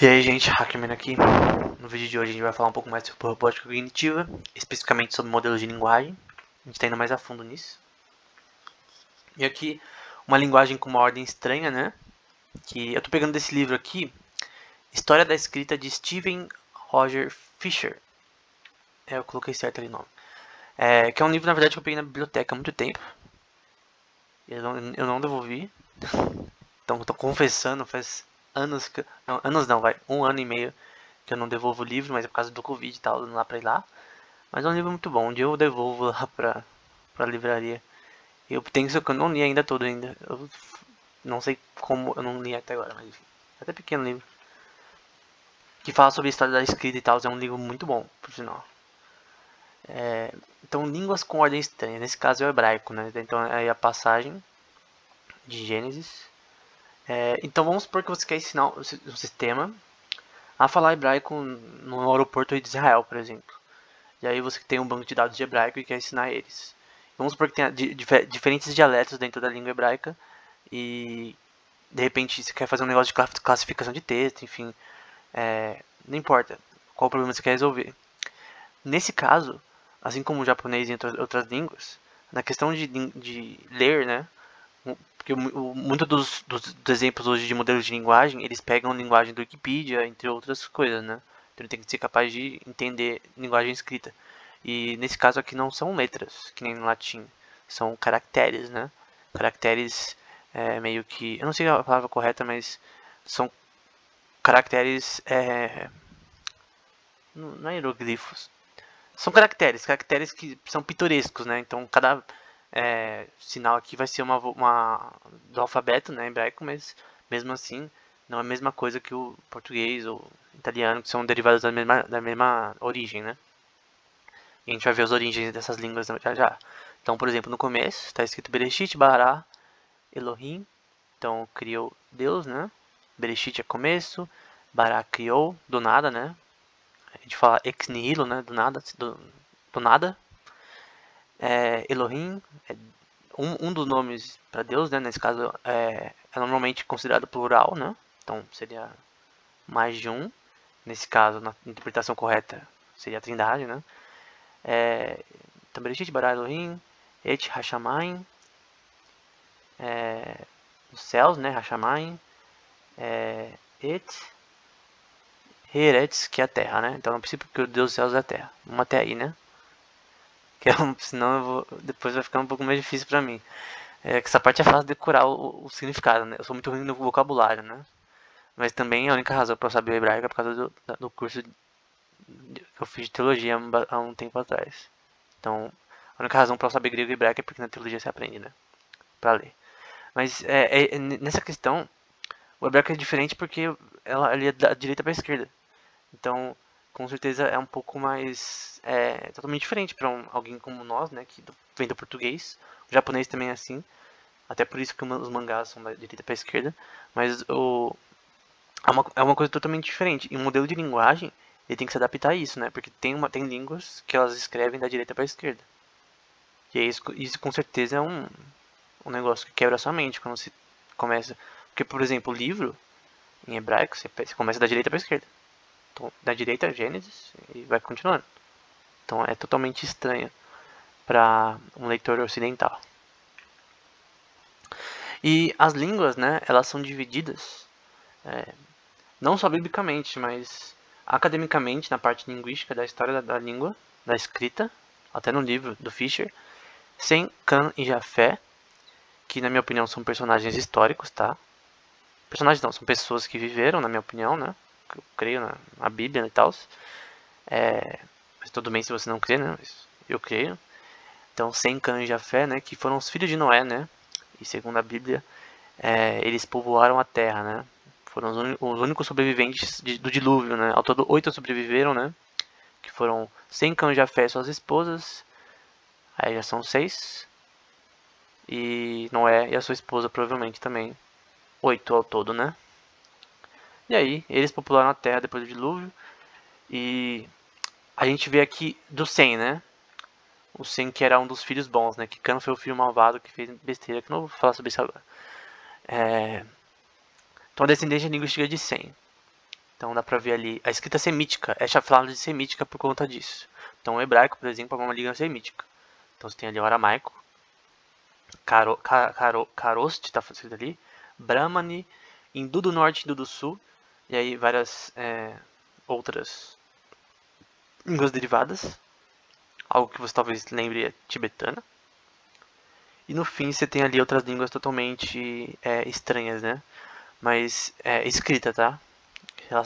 E aí, gente, Hackman aqui. No vídeo de hoje a gente vai falar um pouco mais sobre robótica cognitiva, especificamente sobre modelos de linguagem. A gente está indo mais a fundo nisso. E aqui, uma linguagem com uma ordem estranha, né? Que eu tô pegando desse livro aqui, História da Escrita, de Steven Roger Fisher. Eu coloquei certo ali o nome. Que é um livro, na verdade, que eu peguei na biblioteca há muito tempo. Eu não devolvi. Então, tô confessando, faz anos que... Não, anos não, vai. 1 ano e meio que eu não devolvo o livro, mas é por causa do Covid e tal, não dá pra ir lá. Mas é um livro muito bom, um dia eu devolvo lá pra livraria. Eu tenho isso que eu não li ainda todo ainda. Eu não sei como eu não li até agora, mas enfim. É até pequeno livro. Que fala sobre a história da escrita e tal, é um livro muito bom, por sinal. Então, línguas com ordem estranha, nesse caso é o hebraico, né? Então é a passagem de Gênesis. Então vamos supor que você quer ensinar um sistema a falar hebraico no aeroporto de Israel, por exemplo. E aí você tem um banco de dados de hebraico e quer ensinar eles. Vamos supor que tenha diferentes dialetos dentro da língua hebraica e de repente você quer fazer um negócio de classificação de texto, enfim, não importa qual problema você quer resolver. Nesse caso, assim como o japonês e outras línguas, na questão de ler, né, porque muitos dos exemplos hoje de modelos de linguagem, eles pegam a linguagem do Wikipedia, entre outras coisas, né? Então ele tem que ser capaz de entender linguagem escrita. E nesse caso aqui não são letras, que nem no latim, são caracteres, né? Caracteres meio que... Eu não sei a palavra correta, mas são caracteres... não é hieroglifos. São caracteres que são pitorescos, né? Então cada sinal aqui vai ser do alfabeto, né, hebraico, mas mesmo assim não é a mesma coisa que o português ou italiano, que são derivados da mesma origem, né? E a gente vai ver as origens dessas línguas já já. Então, por exemplo, no começo está escrito Bereshit bara Elohim, então criou Deus, né? Bereshit é começo, bara criou do nada, né? A gente fala ex nihilo, né? Do nada, do nada. Elohim é um dos nomes para Deus, né? Nesse caso é normalmente considerado plural, né? Então seria mais de um. Nesse caso, na interpretação correta, seria a Trindade, né? Então, Bereshit bara Elohim, et Hashamayim, os céus, né? Hashamayim, et Heretz, que é a terra, né? Então, no princípio, que o Deus dos céus é a terra. Vamos até aí, né? Senão depois vai ficar um pouco mais difícil pra mim. Que essa parte é fácil de decorar o significado, né? Eu sou muito ruim no vocabulário, né? Mas também a única razão para eu saber o hebraico é por causa do curso que eu fiz de teologia há um tempo atrás. Então, a única razão para eu saber grego e hebraico é porque na teologia você aprende, né? Pra ler. Mas nessa questão, o hebraico é diferente porque ele é da direita para a esquerda. Então, com certeza é um pouco mais... totalmente diferente para alguém como nós, né? Que vem do português. O japonês também é assim. Até por isso que os mangás são da direita para a esquerda. Mas é uma coisa totalmente diferente. E um modelo de linguagem, ele tem que se adaptar a isso, né? Porque tem línguas que elas escrevem da direita para a esquerda. E isso com certeza é um negócio que quebra a sua mente quando você começa... Porque, por exemplo, o livro, em hebraico, você começa da direita para a esquerda. Então, da direita é Gênesis e vai continuando. Então é totalmente estranho para um leitor ocidental. E as línguas, né, elas são divididas não só biblicamente, mas academicamente, na parte linguística da história da língua, da escrita, até no livro do Fisher, Sem, Cã e Jafé, que na minha opinião são personagens históricos, tá? Personagens não, são pessoas que viveram, na minha opinião, né? Eu creio na Bíblia e tal. Mas tudo bem se você não crê, né? Mas eu creio. Então, Sem, Cã e Jafé, né? Que foram os filhos de Noé, né? E segundo a Bíblia, eles povoaram a terra, né? Foram os únicos sobreviventes do dilúvio, né? Ao todo 8 sobreviveram, né? Que foram Sem, Cã e Jafé e suas esposas. Aí já são 6. E Noé e a sua esposa provavelmente também. 8 ao todo, né? E aí, eles popularam a terra depois do dilúvio. E a gente vê aqui do Sem, né? O Sem que era um dos filhos bons, né? Que Cã foi o filho malvado que fez besteira. Que não vou falar sobre isso agora. Então a descendência linguística de Sem. Então dá pra ver ali a escrita semítica, é chamada de semítica por conta disso. Então o hebraico, por exemplo, é uma língua semítica. Então você tem ali o aramaico, Caroste, está escrito ali, Brahmani, Hindu do Norte e Hindu do Sul, e aí várias outras línguas derivadas. Algo que você talvez lembre é tibetana. E no fim você tem ali outras línguas totalmente estranhas, né? Mas escrita, tá?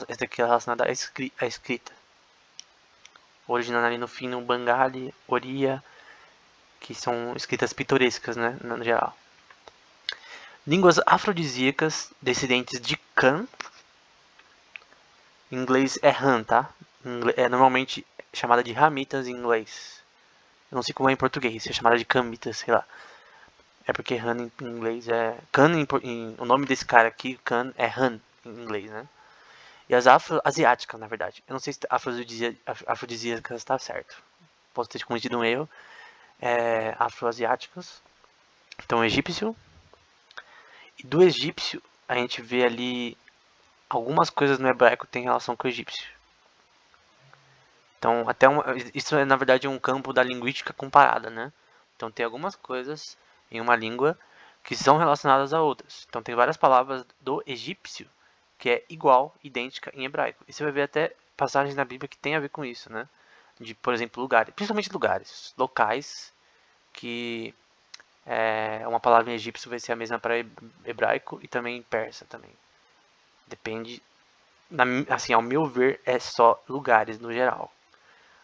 Essa aqui é relacionada à escrita. Originando ali no fim no Bengali, Oriya, que são escritas pitorescas, né? No geral. Línguas afrodisíacas descendentes de Kan. Em inglês é Han, tá? É normalmente chamada de Hamitas em inglês. Eu não sei como é em português, é chamada de Kamitas, sei lá. É porque Han em inglês é... o nome desse cara aqui, Kan, é Han em inglês, né? E as afro-asiáticas, na verdade. Eu não sei se afrodisíacas está certo. Posso ter cometido um erro. Afro-asiáticas. Então, egípcio. E do egípcio, a gente vê ali algumas coisas no hebraico que tem relação com o egípcio. Então, isso é na verdade um campo da linguística comparada, né? Então, tem algumas coisas em uma língua que são relacionadas a outras. Então, tem várias palavras do egípcio que é igual, idêntica em hebraico. E você vai ver até passagens na Bíblia que tem a ver com isso, né? De, por exemplo, lugares, principalmente lugares, locais, que uma palavra em egípcio vai ser a mesma para hebraico e também em persa também. Depende, assim, ao meu ver, é só lugares no geral.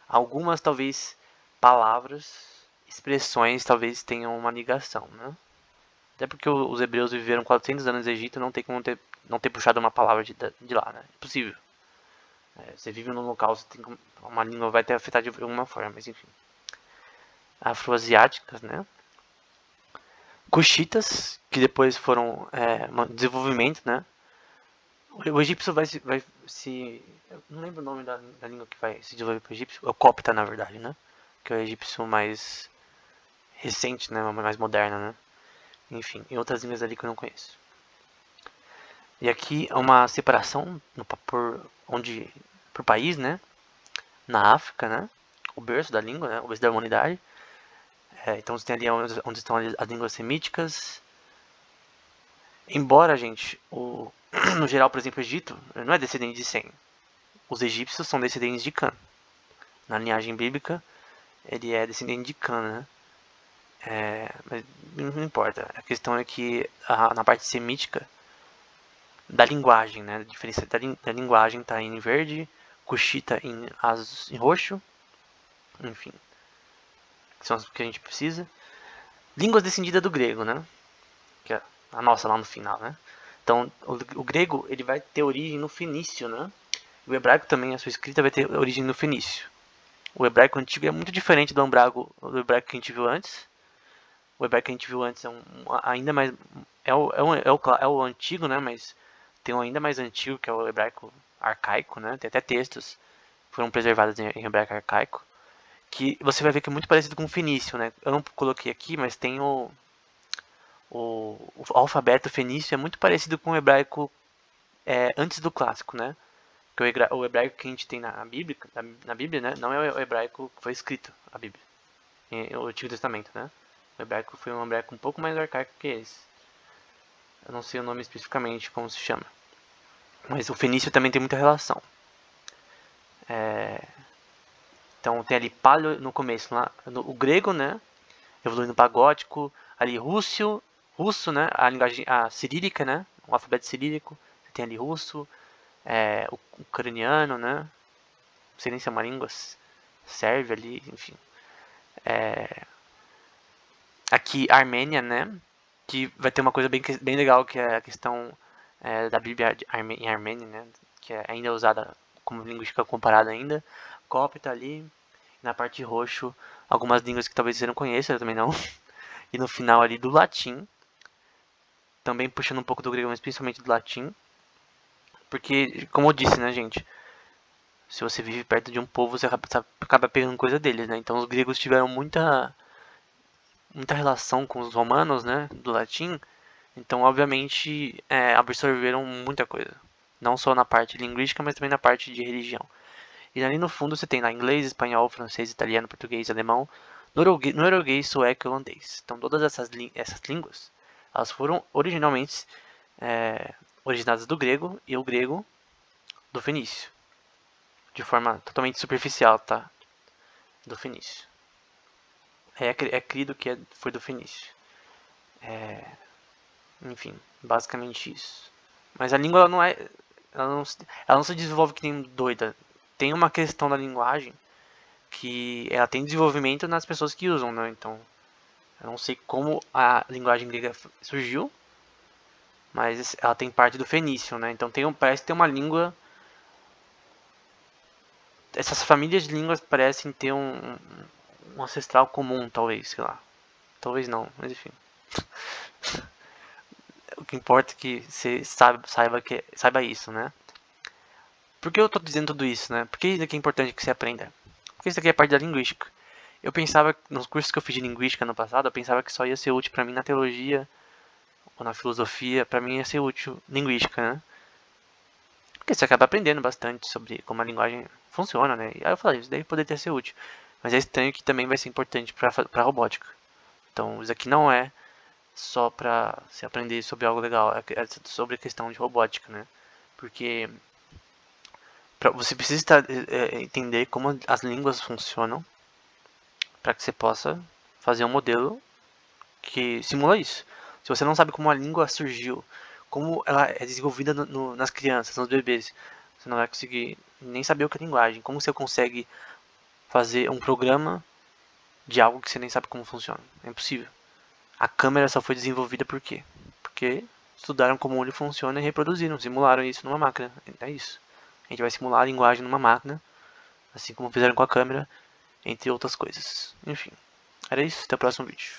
Algumas, talvez, palavras, expressões, talvez tenham uma ligação, né? Até porque os hebreus viveram 400 anos no Egito, não tem como não ter puxado uma palavra de lá, né? Impossível. Você vive num local, você tem uma língua vai ter afetado de alguma forma, mas enfim. Afroasiáticas, né? Cuxitas, que depois foram um desenvolvimento, né? O egípcio vai se... Eu não lembro o nome da língua que vai se desenvolver para o egípcio. É o copta, na verdade, né? Que é o egípcio mais recente, né? Mais moderno, né? Enfim, e outras línguas ali que eu não conheço. E aqui é uma separação por país, né? Na África, né? O berço da língua, né? O berço da humanidade. Então você tem ali onde estão as línguas semíticas. Embora, gente, no geral, por exemplo, o Egito não é descendente de Sem. Os egípcios são descendentes de Cã. Na linhagem bíblica, ele é descendente de Cã, né? Mas não importa. A questão é que na parte semítica da linguagem, né? A diferença da linguagem está em verde, Cuxita em roxo, enfim, que são as que a gente precisa. Línguas descendidas do grego, né? Que é a nossa lá no final, né? Então, o grego ele vai ter origem no fenício, né? O hebraico também, a sua escrita vai ter origem no fenício. O hebraico antigo é muito diferente do hebraico que a gente viu antes. O hebraico que a gente viu antes é ainda mais... É o antigo, né? Mas tem um ainda mais antigo, que é o hebraico arcaico, né? Tem até textos que foram preservados em hebraico arcaico. Que você vai ver que é muito parecido com o fenício, né? Eu não coloquei aqui, mas tem o alfabeto fenício é muito parecido com o hebraico antes do clássico, né? Porque o hebraico que a gente tem na Bíblia, né? Não é o hebraico que foi escrito, a Bíblia. O Antigo Testamento, né? O hebraico foi um hebraico um pouco mais arcaico que esse. Eu não sei o nome especificamente, como se chama. Mas o fenício também tem muita relação. Então tem ali paleo no começo, lá, o grego, né? Evoluindo para gótico. Ali russo, né? A linguagem cirílica, né? O alfabeto cirílico. Você tem ali russo, o ucraniano, né? Não sei nem se é uma língua, serve ali, enfim. Aqui Armênia, né? Que vai ter uma coisa bem legal, que é a questão da Bíblia em Armênia, né? Que é ainda usada como linguística comparada ainda. Copta ali. Na parte roxo, algumas línguas que talvez você não conheça, eu também não. E no final ali do latim. Também puxando um pouco do grego, mas principalmente do latim. Porque, como eu disse, né, gente? Se você vive perto de um povo, você acaba pegando coisa deles, né? Então os gregos tiveram muita relação com os romanos, né? Do latim. Então, obviamente, absorveram muita coisa. Não só na parte linguística, mas também na parte de religião. E ali no fundo você tem lá inglês, espanhol, francês, italiano, português, alemão, norueguês, sueco e holandês. Então todas essas línguas, elas foram originalmente originadas do grego e o grego do fenício. De forma totalmente superficial, tá? Do fenício. É crido que foi do fenício. Enfim, basicamente isso. Mas a língua ela não é. Ela não se desenvolve que nem doida. Tem uma questão da linguagem que ela tem desenvolvimento nas pessoas que usam, né? Então, eu não sei como a linguagem grega surgiu, mas ela tem parte do fenício, né? Então parece ter uma língua. Essas famílias de línguas parecem ter um ancestral comum, talvez, sei lá. Talvez não, mas enfim. O que importa é que você saiba isso, né? Por que eu tô dizendo tudo isso, né? Por que isso aqui é importante que você aprenda? Porque isso aqui é parte da linguística. Eu pensava, nos cursos que eu fiz de linguística no passado, eu pensava que só ia ser útil pra mim na teologia ou na filosofia, pra mim ia ser útil linguística, né? Porque você acaba aprendendo bastante sobre como a linguagem funciona, né? E aí eu falei, isso daí poderia ser útil. Mas é estranho que também vai ser importante pra robótica. Então, isso aqui não é só pra se aprender sobre algo legal, é sobre a questão de robótica, né? Porque você precisa entender como as línguas funcionam para que você possa fazer um modelo que simula isso. Se você não sabe como a língua surgiu, como ela é desenvolvida nas crianças, nos bebês, você não vai conseguir nem saber o que é linguagem. Como você consegue fazer um programa de algo que você nem sabe como funciona? É impossível. A câmera só foi desenvolvida por quê? Porque estudaram como ele funciona e reproduziram, simularam isso numa máquina. É isso. A gente vai simular a linguagem numa máquina, assim como fizeram com a câmera, entre outras coisas. Enfim, era isso. Até o próximo vídeo.